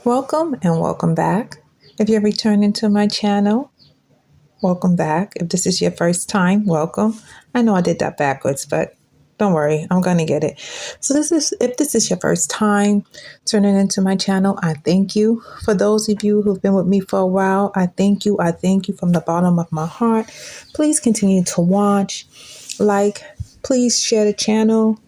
Welcome and welcome back. If you're returning to my channel, welcome back. If this is your first time, welcome. I know I did that backwards, but don't worry, I'm going to get it. So if this is your first time turning into my channel, I thank you. For those of you who've been with me for a while, I thank you. I thank you from the bottom of my heart. Please continue to watch, please share the channel.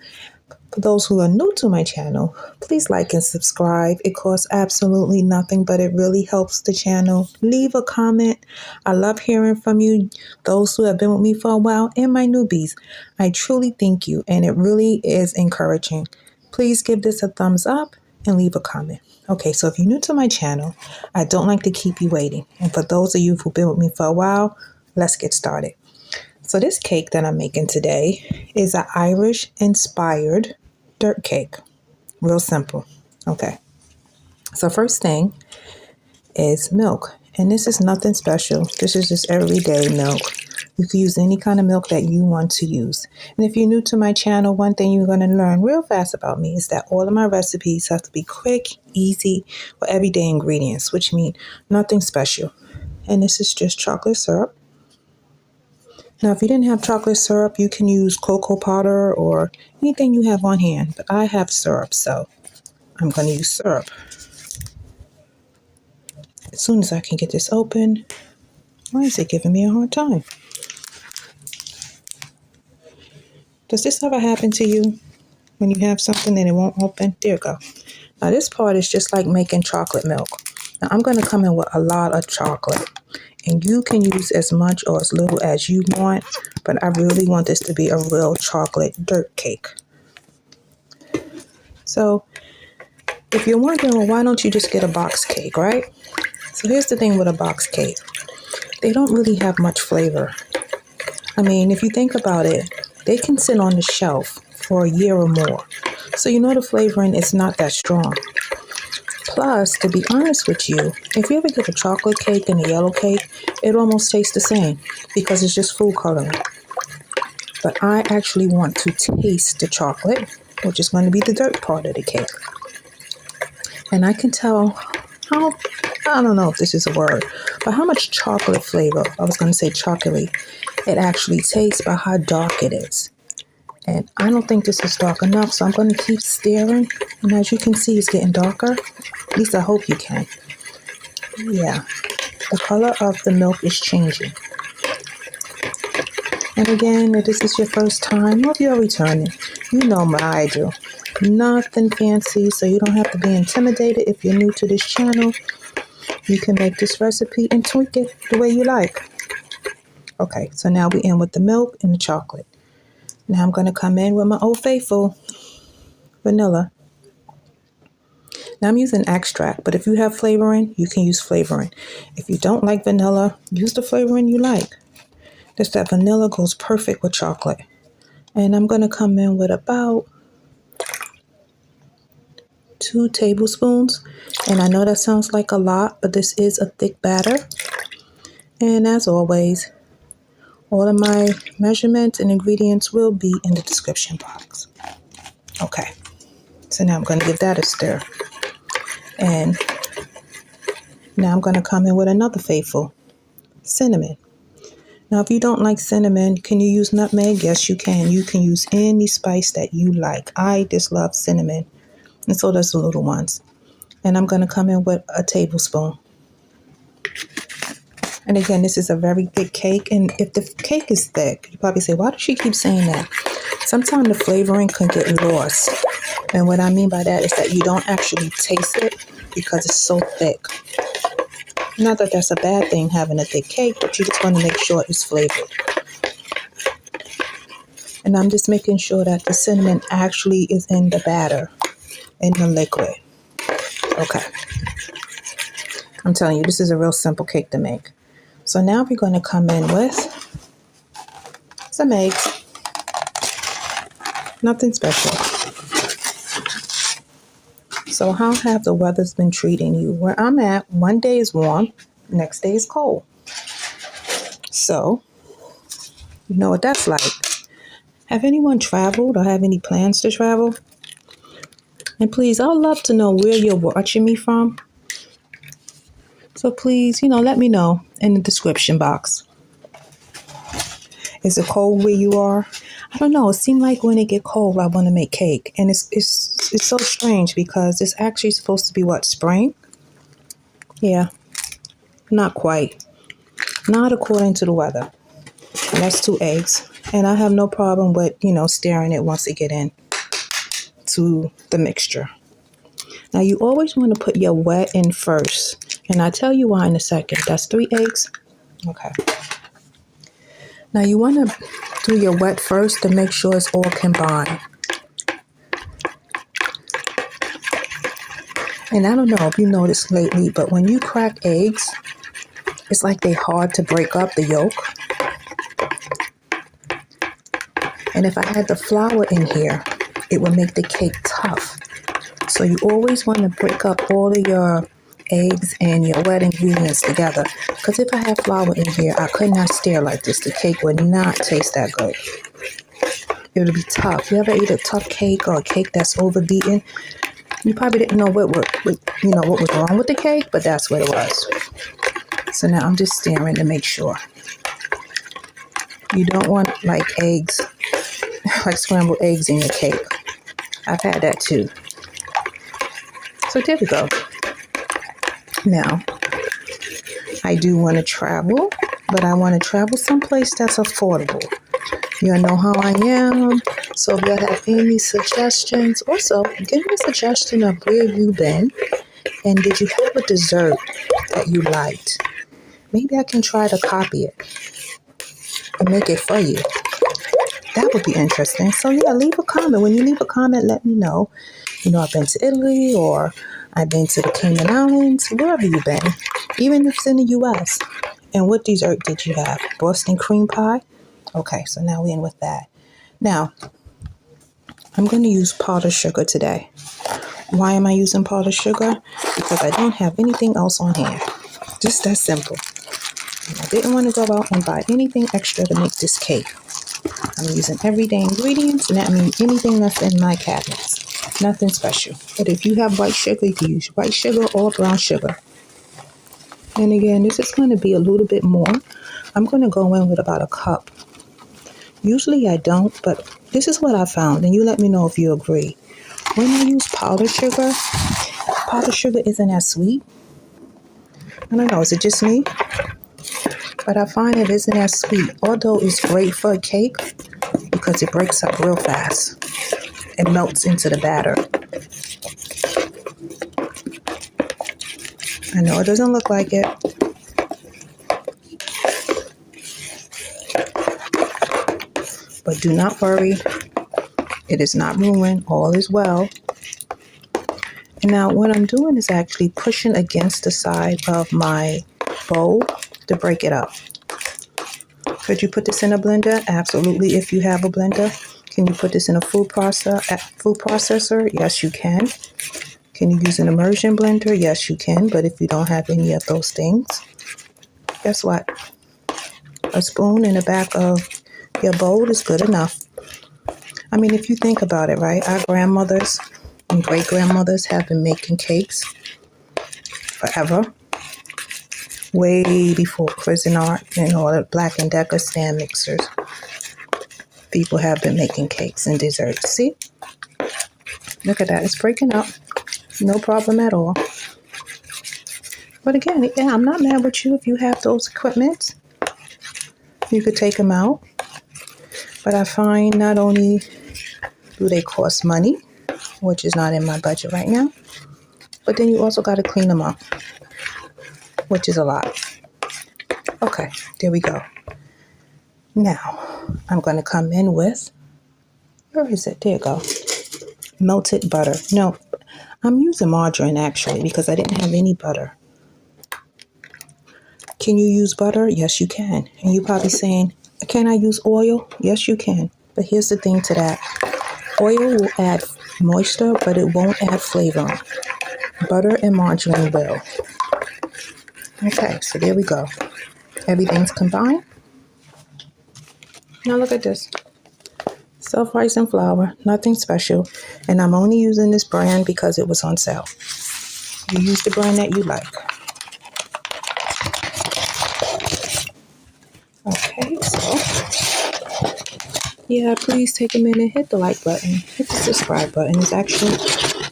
For those who are new to my channel, please like and subscribe. It costs absolutely nothing, but it really helps the channel. Leave a comment. I love hearing from you, those who have been with me for a while, and my newbies. I truly thank you, and it really is encouraging. Please give this a thumbs up and leave a comment. Okay, so if you're new to my channel, I don't like to keep you waiting. And for those of you who've been with me for a while, let's get started. So this cake that I'm making today is an Irish-inspired dirt cake. Real simple. Okay. So first thing is milk. And this is nothing special. This is just everyday milk. You can use any kind of milk that you want to use. And if you're new to my channel, one thing you're going to learn real fast about me is that all of my recipes have to be quick, easy, or everyday ingredients, which mean nothing special. And this is just chocolate syrup. Now, if you didn't have chocolate syrup, you can use cocoa powder or anything you have on hand. But I have syrup, so I'm going to use syrup. As soon as I can get this open, why is it giving me a hard time? Does this ever happen to you when you have something and it won't open? There you go. Now, this part is just like making chocolate milk. Now, I'm going to come in with a lot of chocolate. And you can use as much or as little as you want, but I really want this to be a real chocolate dirt cake. So if you're wondering, well, why don't you just get a box cake, right? So here's the thing with a box cake. They don't really have much flavor. I mean, if you think about it, they can sit on the shelf for a year or more. So you know the flavoring is not that strong. Plus, to be honest with you, if you ever get a chocolate cake and a yellow cake, it almost tastes the same because it's just food coloring. But I actually want to taste the chocolate, which is going to be the dirt part of the cake. And I can tell I don't know if this is a word, but how much chocolate flavor, I was going to say chocolatey, it actually tastes by how dark it is. And I don't think this is dark enough, so I'm going to keep stirring. And as you can see, it's getting darker. At least I hope you can. Yeah, the color of the milk is changing. And again, if this is your first time or if you're returning, you know what I do. Nothing fancy, so you don't have to be intimidated if you're new to this channel. You can make this recipe and tweak it the way you like. Okay, so now we in with the milk and the chocolate. Now I'm going to come in with my Old Faithful vanilla. Now I'm using extract, but if you have flavoring, you can use flavoring. If you don't like vanilla, use the flavoring you like. Just that vanilla goes perfect with chocolate. And I'm going to come in with about 2 tablespoons. And I know that sounds like a lot, but this is a thick batter. And as always, all of my measurements and ingredients will be in the description box. Okay, so now I'm going to give that a stir. And now I'm going to come in with another faithful, cinnamon. Now, if you don't like cinnamon, can you use nutmeg? Yes, you can. You can use any spice that you like. I just love cinnamon, and so does the little ones. And I'm going to come in with a tablespoon. And again, this is a very thick cake. And if the cake is thick, you probably say, why does she keep saying that? Sometimes the flavoring can get lost. And what I mean by that is that you don't actually taste it because it's so thick. Not that that's a bad thing, having a thick cake, but you just want to make sure it's flavored. And I'm just making sure that the cinnamon actually is in the batter, in the liquid. Okay. I'm telling you, this is a real simple cake to make. So now we're going to come in with some eggs. Nothing special. So how have the weather's been treating you? Where I'm at, one day is warm, next day is cold. So, you know what that's like. Have anyone traveled or have any plans to travel? And please, I would love to know where you're watching me from. So please, let me know in the description box. Is it cold where you are? I don't know. It seems like when it get cold, I want to make cake. And it's so strange because it's actually supposed to be what, spring? Yeah, not quite. Not according to the weather. And that's 2 eggs. And I have no problem with, stirring it once it get in to the mixture. Now you always want to put your wet in first. And I'll tell you why in a second. That's 3 eggs. Okay. Now you want to do your wet first to make sure it's all combined. And I don't know if you noticed lately, but when you crack eggs, it's like they're hard to break up the yolk. And if I had the flour in here, it would make the cake tough. So you always want to break up all of your eggs and your wet ingredients together. Because if I had flour in here, I could not stir like this. The cake would not taste that good. It would be tough. You ever eat a tough cake or a cake that's overbeaten? You probably didn't know what was wrong with the cake, but that's what it was. So now I'm just stirring to make sure. You don't want like eggs, like scrambled eggs in your cake. I've had that too. So there we go. Now, I do want to travel, but I want to travel someplace that's affordable. You know how I am. So if you have any suggestions, also give me a suggestion of where you've been and did you have a dessert that you liked. Maybe I can try to copy it and make it for you. That would be interesting. So yeah, leave a comment. When you leave a comment, let me know. I've been to Italy or I've been to the Cayman Islands, wherever you've been, even if it's in the U.S. And what dessert did you have? Boston cream pie? Okay, so now we're in with that. Now, I'm going to use powdered sugar today. Why am I using powdered sugar? Because I don't have anything else on hand. Just that simple. And I didn't want to go out and buy anything extra to make this cake. I'm using everyday ingredients, and that means anything that's in my cabinets. Nothing special. But if you have white sugar, you can use white sugar or brown sugar. And again, this is going to be a little bit more. I'm going to go in with about a cup. Usually I don't, but this is what I found, and you let me know if you agree. When I use powdered sugar isn't as sweet. I don't know, is it just me? But I find it isn't as sweet, although it's great for a cake because it breaks up real fast. It melts into the batter. I know it doesn't look like it. But do not worry. It is not ruined. All is well. And now what I'm doing is actually pushing against the side of my bowl to break it up. Could you put this in a blender? Absolutely, if you have a blender. Can you put this in a food processor? Yes, you can. Can you use an immersion blender? Yes, you can. But if you don't have any of those things, guess what? A spoon in the back of your bowl is good enough. I mean, if you think about it, right? Our grandmothers and great-grandmothers have been making cakes forever. Way before Cuisinart and all the Black & Decker stand mixers. People have been making cakes and desserts. See? Look at that. It's breaking up. No problem at all. But again, I'm not mad with you if you have those equipments. You could take them out. But I find not only do they cost money, which is not in my budget right now, but then you also got to clean them up, which is a lot. Okay, there we go. Now, I'm going to come in with, where is it? There you go. Melted butter. No, I'm using margarine actually because I didn't have any butter. Can you use butter? Yes, you can. And you're probably saying, can I use oil? Yes, you can. But here's the thing to that. Oil will add moisture, but it won't add flavor. Butter and margarine will. Okay, so there we go. Everything's combined. Now look at this. Self-rising flour, nothing special. And I'm only using this brand because it was on sale. You use the brand that you like. Okay, so yeah, please take a minute, hit the like button, hit the subscribe button. It's actually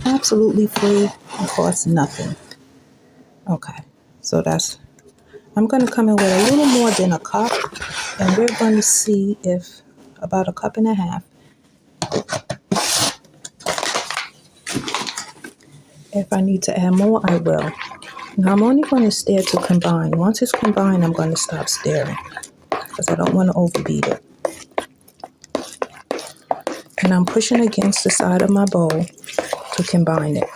absolutely free. It costs nothing. Okay, so I'm going to come in with a little more than a cup, and we're going to see if about a cup and a half. If I need to add more, I will. Now I'm only going to stir to combine. Once it's combined, I'm going to stop stirring because I don't want to overbeat it. And I'm pushing against the side of my bowl to combine it.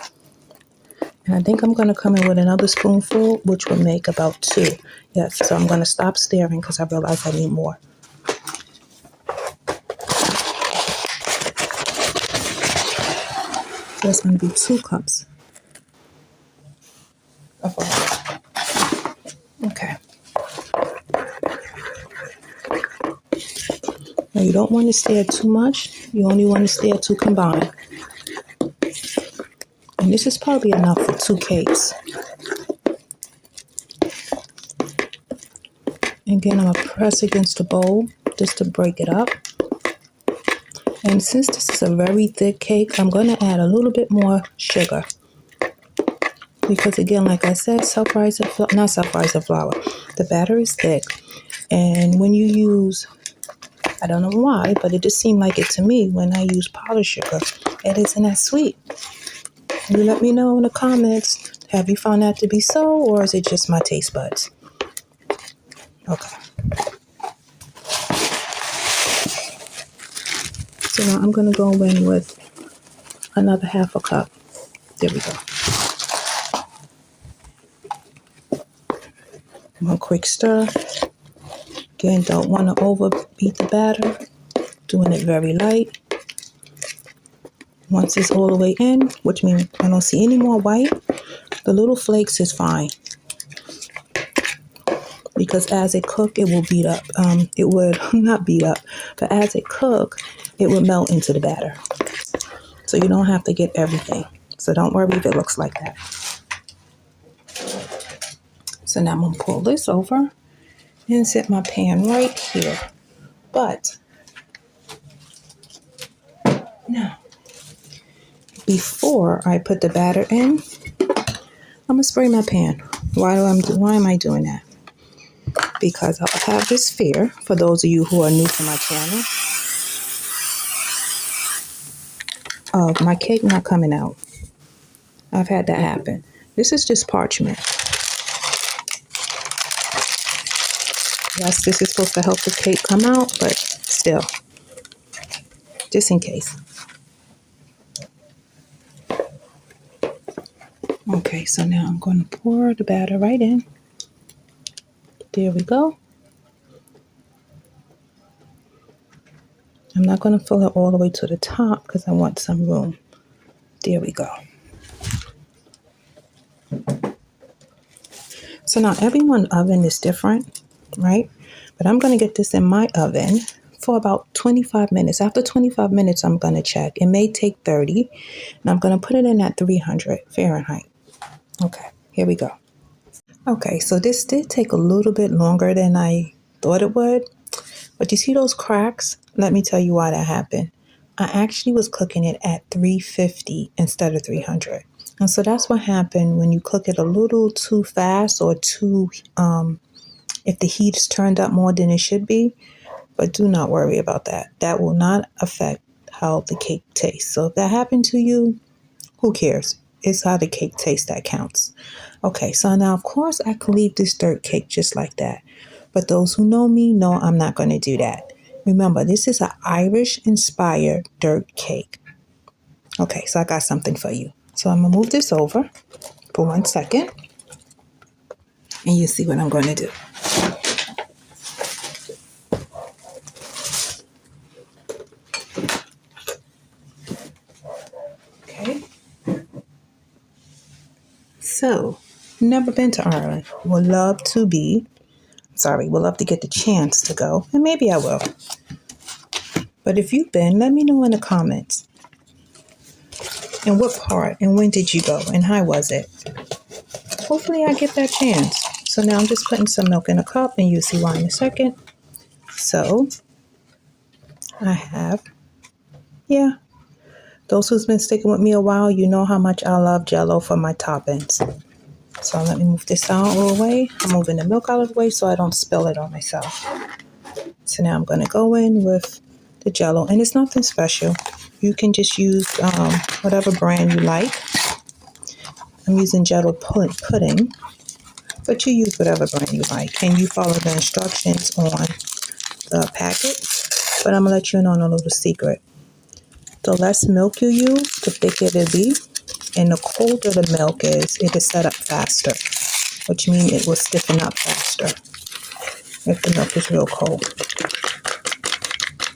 And I think I'm going to come in with another spoonful, which will make about 2. Yes, so I'm going to stop stirring because I realize I need more. So it's going to be 2 cups of oil. Okay. Now you don't want to stir too much. You only want to stir to combine. And this is probably enough for 2 cakes. Again, I'm going to press against the bowl just to break it up. And since this is a very thick cake, I'm going to add a little bit more sugar. Because again, like I said, not self-rising flour. The batter is thick. And when you use, I don't know why, but it just seemed like it to me when I use powdered sugar, it isn't as sweet. You let me know in the comments, have you found that to be so, or is it just my taste buds? Okay. So now I'm going to go in with another half a cup. There we go. One quick stir. Again, don't want to overbeat the batter. Doing it very light. Once it's all the way in, which means I don't see any more white, the little flakes is fine. Because as it cooks, it will beat up. It would not beat up, but as it cooks, it would melt into the batter. So you don't have to get everything. So don't worry if it looks like that. So now I'm going to pull this over and set my pan right here. But now, before I put the batter in, I'm going to spray my pan. Why am I doing that? Because I have this fear, for those of you who are new to my channel, of my cake not coming out. I've had that happen. This is just parchment. Yes, this is supposed to help the cake come out, but still, just in case. Okay, so now I'm going to pour the batter right in. There we go. I'm not going to fill it all the way to the top because I want some room. There we go. So now everyone's oven is different, right? But I'm going to get this in my oven for about 25 minutes. After 25 minutes, I'm going to check. It may take 30. And I'm going to put it in at 300 Fahrenheit. Okay, here we go. Okay, so this did take a little bit longer than I thought it would. But you see those cracks? Let me tell you why that happened. I actually was cooking it at 350 instead of 300. And so that's what happened when you cook it a little too fast or too, if the heat is turned up more than it should be. But do not worry about that. That will not affect how the cake tastes. So if that happened to you, who cares? It's how the cake tastes that counts. Okay, so now of course I can leave this dirt cake just like that. But those who know me know I'm not going to do that. Remember, this is an Irish-inspired dirt cake. Okay, so I got something for you. So I'm going to move this over for 1 second. And you see what I'm going to do. Okay. So, never been to Ireland. Would love to get the chance to go. And maybe I will. But if you've been, let me know in the comments. And what part and when did you go and how was it? Hopefully I get that chance. So now I'm just putting some milk in a cup and you'll see why in a second. So I have, those who's been sticking with me a while, you know how much I love Jell-O for my toppings. So let me move this out of the way. I'm moving the milk out of the way so I don't spill it on myself. So now I'm going to go in with the Jell-O, and it's nothing special. You can just use whatever brand you like. I'm using Jell-O pudding, but you use whatever brand you like, and you follow the instructions on the packet. But I'm going to let you in on a little secret. The less milk you use, the thicker it'll be, and the colder the milk is, it is set up faster, which means it will stiffen up faster if the milk is real cold.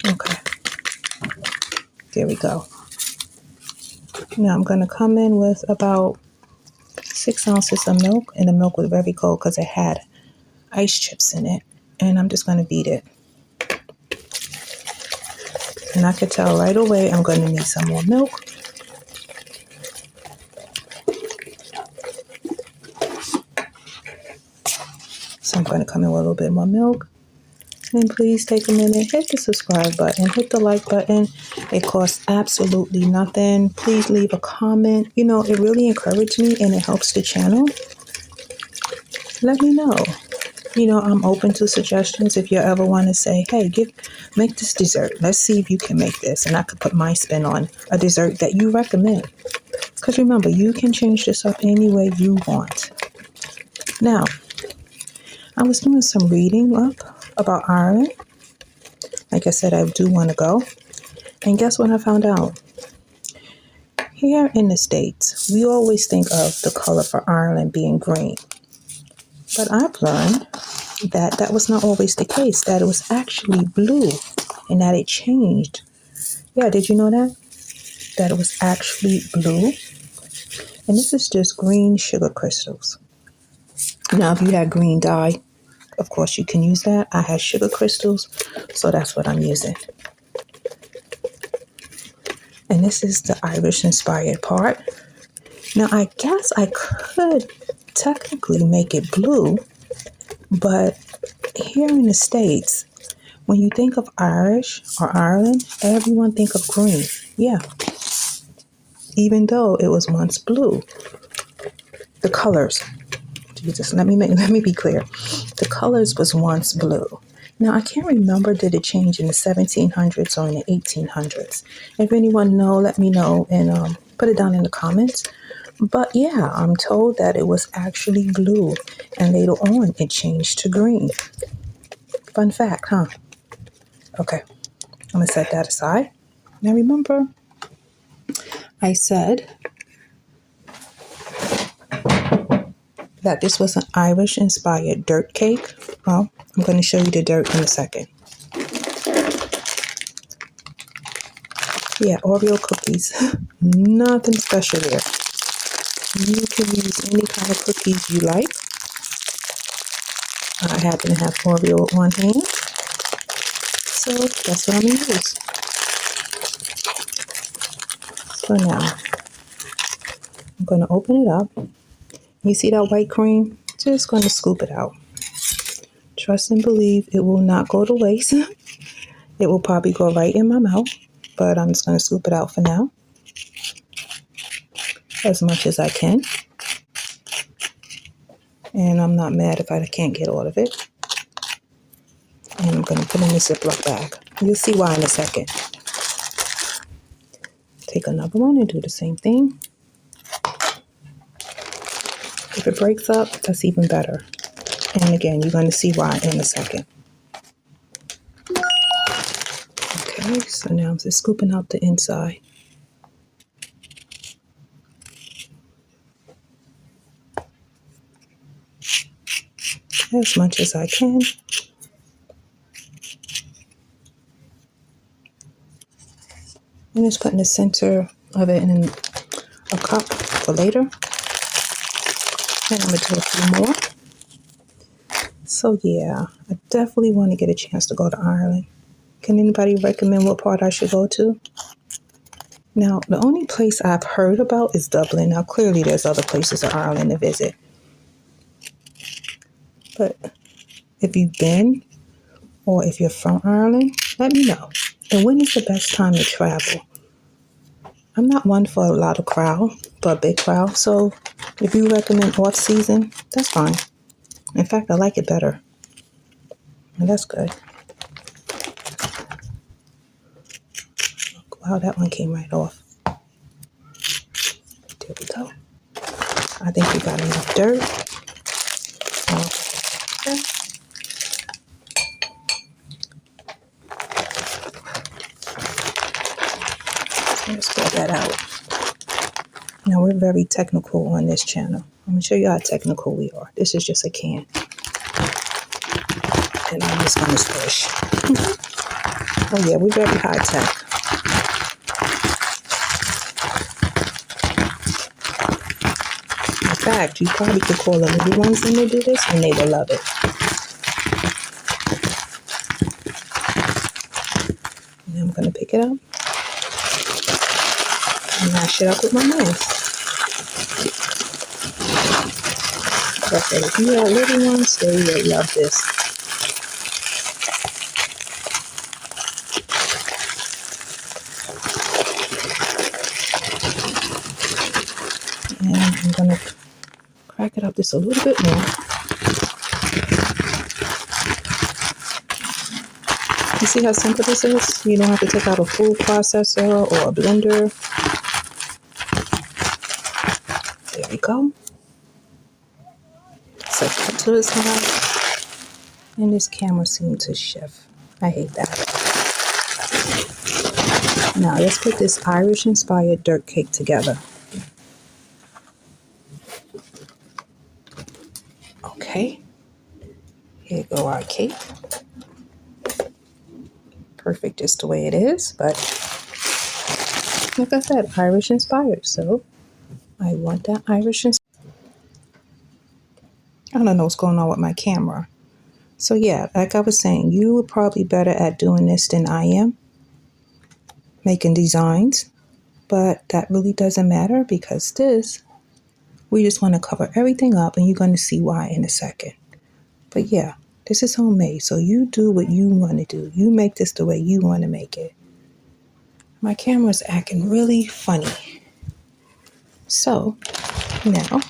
Okay, there we go. Now I'm going to come in with about 6 ounces of milk, and the milk was very cold because it had ice chips in it, and I'm just going to beat it. And I could tell right away I'm going to need some more milk. So I'm going to come in with a little bit more milk. And please take a minute, hit the subscribe button, hit the like button. It costs absolutely nothing. Please leave a comment. You know, it really encourages me and it helps the channel. Let me know. You know, I'm open to suggestions. If you ever want to say, hey, make this dessert. Let's see if you can make this. And I could put my spin on a dessert that you recommend. Because remember, you can change this up any way you want. Now, I was doing some reading up about Ireland. Like I said, I do want to go. And guess what I found out? Here in the States, we always think of the color for Ireland being green. But I've learned that that was not always the case, that it was actually blue and that it changed. Yeah, did you know that? That it was actually blue. And this is just green sugar crystals. Now, if you had green dye, of course you can use that. I had sugar crystals, so that's what I'm using. And this is the Irish inspired part. Now, I guess I could technically make it blue, but here in the States, when you think of Irish or Ireland, everyone think of green. Yeah. Even though it was once blue. The colors. Jesus, let me be clear. The colors was once blue. Now, I can't remember, did it change in the 1700s or in the 1800s? If anyone know, let me know and put it down in the comments. But yeah, I'm told that it was actually blue and later on it changed to green. Fun fact, huh? Okay, I'm going to set that aside. Now remember, I said that this was an Irish-inspired dirt cake. Well, I'm going to show you the dirt in a second. Yeah, Oreo cookies. Nothing special there. You can use any kind of cookies you like. I happen to have Oreo on hand, so that's what I'm going to use. So now, I'm going to open it up. You see that white cream? Just going to scoop it out. Trust and believe it will not go to waste. It will probably go right in my mouth, but I'm just going to scoop it out for now. As much as I can. And I'm not mad if I can't get all of it. And I'm going to put in the Ziploc bag. You'll see why in a second. Take another one and do the same thing. If it breaks up, that's even better. And again, you're going to see why in a second. Okay, so now I'm just scooping out the inside. As much as I can. And just putting the center of it in a cup for later. And I'm going to do a few more. So yeah, I definitely want to get a chance to go to Ireland. Can anybody recommend what part I should go to? Now, the only place I've heard about is Dublin. Now, clearly there's other places in Ireland to visit. But if you've been, or if you're from Ireland, let me know. And when is the best time to travel? I'm not one for a lot of crowd, for a big crowd. So if you recommend off season, that's fine. In fact, I like it better. And that's good. Wow, that one came right off. There we go. I think we got enough dirt. Okay. Let's get that out. Now, we're very technical on this channel. I'm going to show you how technical we are. This is just a can. And I'm just going to squish. Oh, yeah, we're very high tech. In fact, you probably could call the little ones in to do this, and they will love it. And I'm going to pick it up and mash it up with my hands. Okay, if you have little ones, they will love this. And I'm going to crack it up just a little bit more. You see how simple this is? You don't have to take out a food processor or a blender. There we go. Set that to the side. And this camera seemed to shift. I hate that. Now let's put this Irish inspired dirt cake together. Okay. Here go our cake. Perfect just the way it is, but like I said, Irish inspired. So I want that Irish inspired. I don't know what's going on with my camera. So yeah, like I was saying, you are probably better at doing this than I am, making designs, but that really doesn't matter because this, we just want to cover everything up and you're going to see why in a second. But yeah, this is homemade, so you do what you want to do. You make this the way you want to make it. My camera's acting really funny. So now,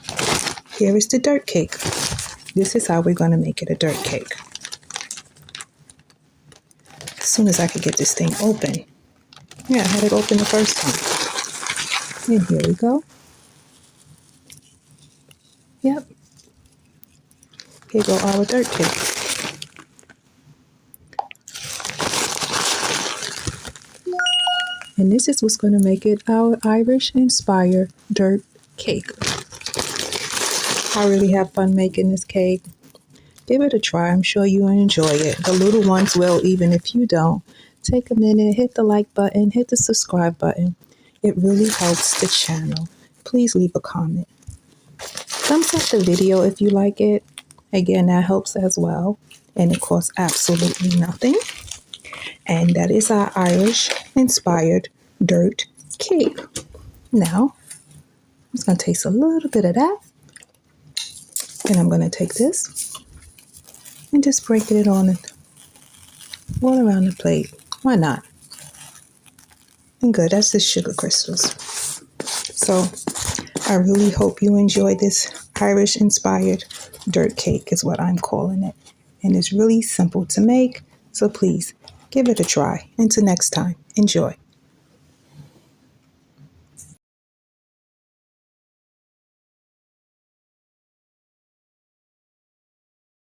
here is the dirt cake. This is how we're going to make it a dirt cake. As soon as I could get this thing open. Yeah, I had it open the first time. And here we go. Yep. Here go our dirt cake. And this is what's going to make it our Irish-inspired dirt cake. I really have fun making this cake. Give it a try. I'm sure you'll enjoy it. The little ones will, even if you don't. Take a minute, hit the like button, hit the subscribe button. It really helps the channel. Please leave a comment. Thumbs up the video if you like it. Again, that helps as well. And it costs absolutely nothing. And that is our Irish-inspired dirt cake. Now, I'm just going to taste a little bit of that. And I'm going to take this and just sprinkle it on it all around the plate. Why not? And good, that's the sugar crystals. So I really hope you enjoy this Irish-inspired dirt cake is what I'm calling it. And it's really simple to make. So please give it a try. Until next time, enjoy.